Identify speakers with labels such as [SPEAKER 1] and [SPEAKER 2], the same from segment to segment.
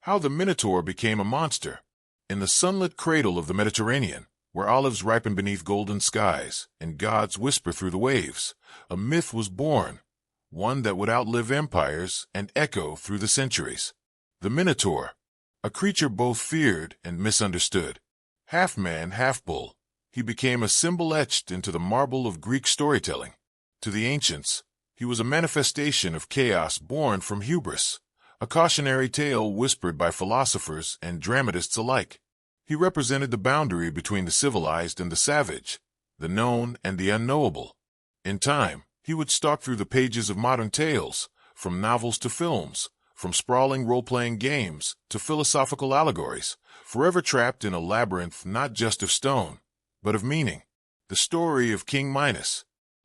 [SPEAKER 1] How the Minotaur became a monster. In the sunlit cradle of the Mediterranean, where olives ripen beneath golden skies and gods whisper through the waves, a myth was born, one that would outlive empires and echo through the centuries. The Minotaur, a creature both feared and misunderstood. Half man, half bull, he became a symbol etched into the marble of Greek storytelling. To the ancients, he was a manifestation of chaos born from hubris, a cautionary tale whispered by philosophers and dramatists alike. He represented the boundary between the civilized and the savage, the known and the unknowable. In time, he would stalk through the pages of modern tales, from novels to films, from sprawling role-playing games to philosophical allegories, forever trapped in a labyrinth not just of stone, but of meaning. The story of King Minos.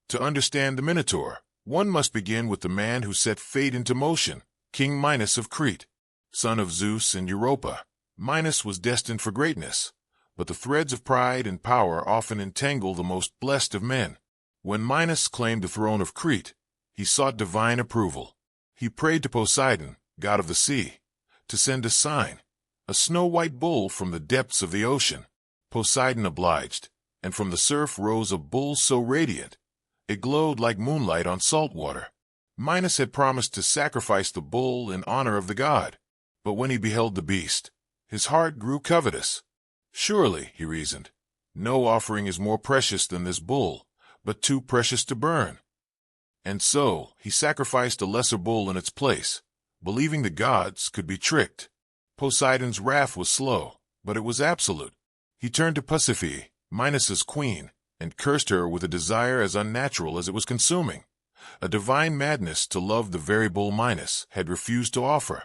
[SPEAKER 1] To understand the Minotaur, one must begin with the man who set fate into motion, King Minos of Crete. Son of Zeus and Europa, Minos was destined for greatness, but the threads of pride and power often entangle the most blessed of men. When Minos claimed the throne of Crete, he sought divine approval. He prayed to Poseidon, god of the sea, to send a sign, a snow-white bull from the depths of the ocean. Poseidon obliged, and from the surf rose a bull so radiant, it glowed like moonlight on salt water. Minos had promised to sacrifice the bull in honor of the god, but when he beheld the beast, his heart grew covetous. Surely, he reasoned, no offering is more precious than this bull, but too precious to burn. And so, he sacrificed a lesser bull in its place, believing the gods could be tricked. Poseidon's wrath was slow, but it was absolute. He turned to Pasiphaë, Minos's queen, and cursed her with a desire as unnatural as it was consuming, a divine madness to love the very bull Minos had refused to offer.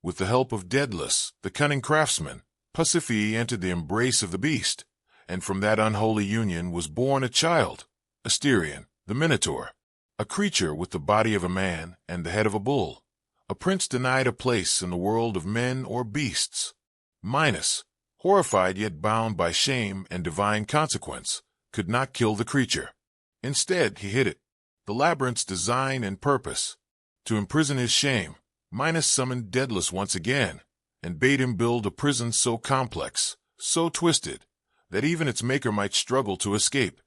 [SPEAKER 1] With the help of Daedalus, the cunning craftsman, Pasiphaë entered the embrace of the beast, and from that unholy union was born a child, Asterion, the Minotaur, a creature with the body of a man and the head of a bull, a prince denied a place in the world of men or beasts. Minos, horrified yet bound by shame and divine consequence, could not kill the creature. Instead, he hid it, the labyrinth's design and purpose. To imprison his shame, Minos summoned Daedalus once again, and bade him build a prison so complex, so twisted, that even its maker might struggle to escape.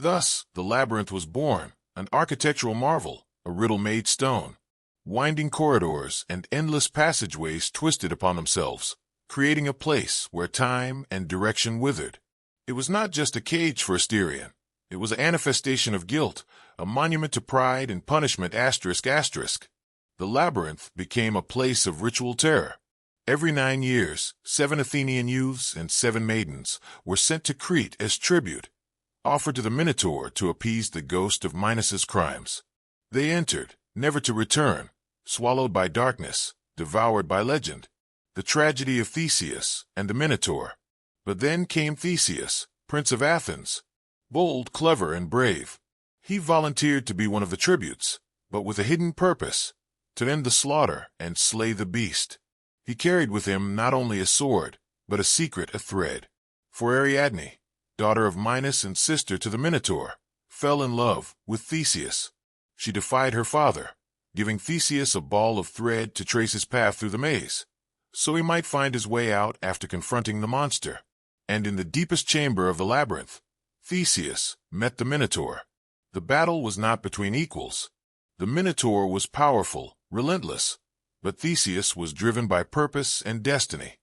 [SPEAKER 1] Thus, the labyrinth was born, an architectural marvel, a riddle made stone. Winding corridors and endless passageways twisted upon themselves, creating a place where time and direction withered. It was not just a cage for Asterion. It was a manifestation of guilt, a monument to pride and punishment ****. The labyrinth became a place of ritual terror. Every 9 years, 7 Athenian youths and 7 maidens were sent to Crete as tribute, offered to the Minotaur to appease the ghost of Minos's crimes. They entered, never to return, swallowed by darkness, devoured by legend. The tragedy of Theseus and the Minotaur. But then came Theseus, prince of Athens, bold, clever, and brave. He volunteered to be one of the tributes, but with a hidden purpose, to end the slaughter and slay the beast. He carried with him not only a sword, but a secret, a thread. For Ariadne, daughter of Minos and sister to the Minotaur, fell in love with Theseus. She defied her father, giving Theseus a ball of thread to trace his path through the maze, so he might find his way out after confronting the monster. And in the deepest chamber of the labyrinth, Theseus met the Minotaur. The battle was not between equals. The Minotaur was powerful, relentless, but Theseus was driven by purpose and destiny.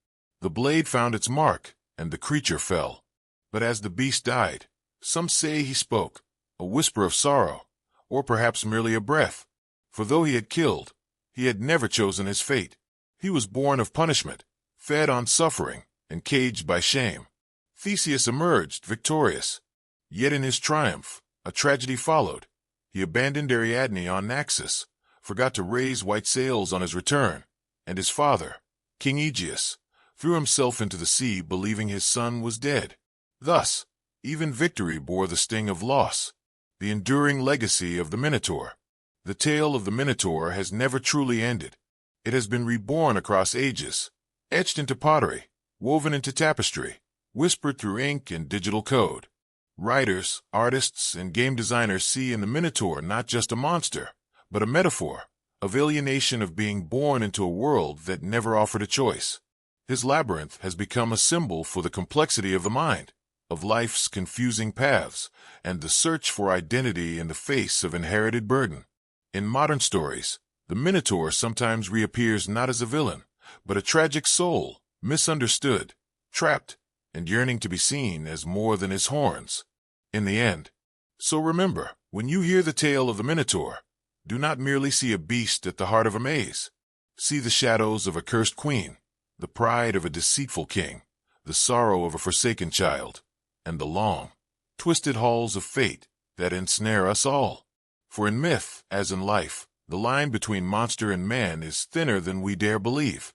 [SPEAKER 1] The blade found its mark, and the creature fell. But as the beast died, some say he spoke, a whisper of sorrow, or perhaps merely a breath. For though he had killed, he had never chosen his fate. He was born of punishment, fed on suffering, and caged by shame. Theseus emerged victorious. Yet in his triumph, a tragedy followed. He abandoned Ariadne on Naxos, forgot to raise white sails on his return, and his father, King Aegeus, threw himself into the sea believing his son was dead. Thus, even victory bore the sting of loss, the enduring legacy of the Minotaur. The tale of the Minotaur has never truly ended. It has been reborn across ages, etched into pottery, woven into tapestry, whispered through ink and digital code. Writers, artists, and game designers see in the Minotaur not just a monster, but a metaphor of alienation, of being born into a world that never offered a choice. His labyrinth has become a symbol for the complexity of the mind, of life's confusing paths, and the search for identity in the face of inherited burden. In modern stories, the Minotaur sometimes reappears not as a villain, but a tragic soul, misunderstood, trapped, and yearning to be seen as more than his horns. In the end. So remember, when you hear the tale of the Minotaur, do not merely see a beast at the heart of a maze. See the shadows of a cursed queen, the pride of a deceitful king, the sorrow of a forsaken child, and the long, twisted halls of fate that ensnare us all. For in myth, as in life, the line between monster and man is thinner than we dare believe.